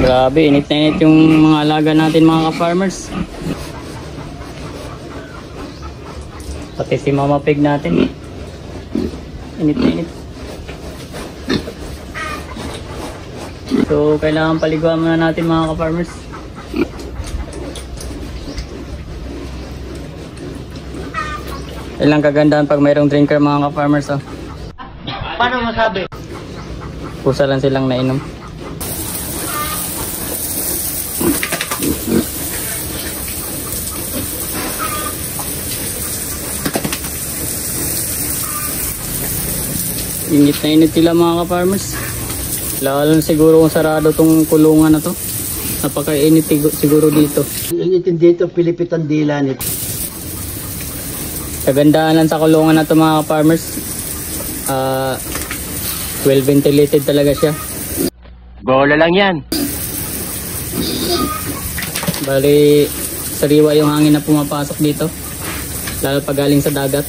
Grabe, init na init yung mga alaga natin mga ka-farmers. Pati si Mama Pig natin. Init na init. So, kailangan paliguan muna natin mga ka-farmers. Ilang kagandahan pag mayroong drinker mga ka-farmers. Oh. Paano masabi? Pusa lang silang nainom. Init na init sila mga ka-farmers. Lalo siguro kung sarado tong kulungan na to. Napaka-init siguro dito. Initin dito, pilipitan dila nito. Kagandahan lang sa kulungan na to mga ka-farmers. Well ventilated talaga siya. Bola lang yan. Bali, sariwa yung hangin na pumapasok dito. Lalo pag galing sa dagat.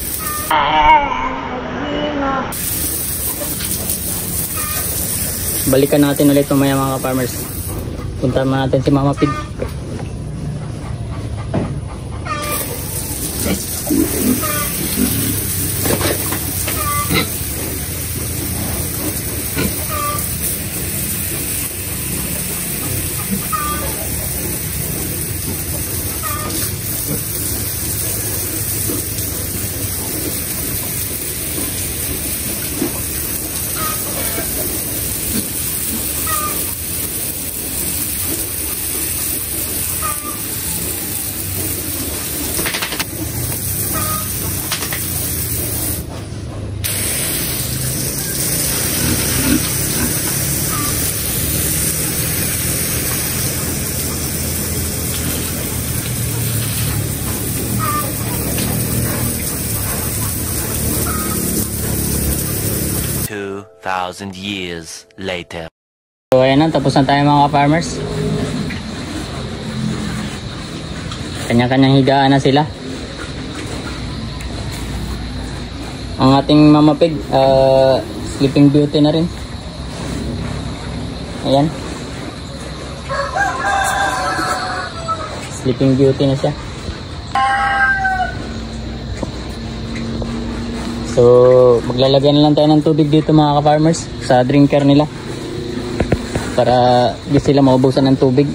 Balikan natin ulit mamaya mga ka-farmers. Puntahan natin si Mama Pig. Thousand years later. So ayan na, tapos na tayo mga ka-farmers. Kanya-kanyang higaan na sila. Ang ating Mama Pig, Sleeping Beauty na rin. Ayan. Sleeping Beauty na siya. So, maglalagay na lang tayo ng tubig dito mga ka-farmers sa drinker nila para di sila maubusan ng tubig.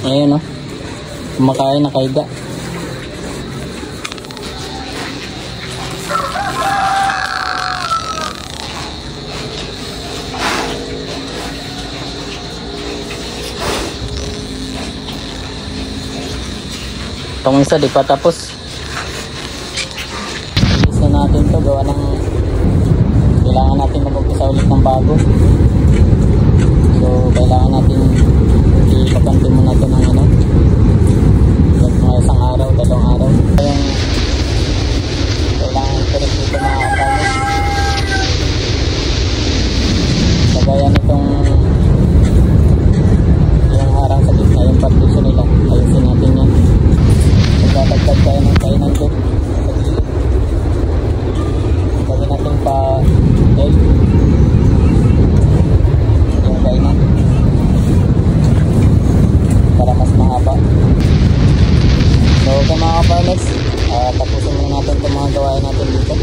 Ayan o, kumakain, nakahiga. Itong isa di pa tapos. Ilis na natin to, gawa ng kailangan natin mag-umpisa ulit ng bago. So kailangan natin ipaganti muna ito ng ano, mga isang araw, dalawang araw. Kailangan ito rin dito mga kapatid. Kagaya nitong yung harang sa gitna, yung partition nila, ayusin natin yan. Magdadagdag tayo ng kainan doon sa gilid. Gawin natin pa L yung kainan para mas mahaba. So okay mga ka-farmers, tapusin muna natin itong mga gawain natin dito.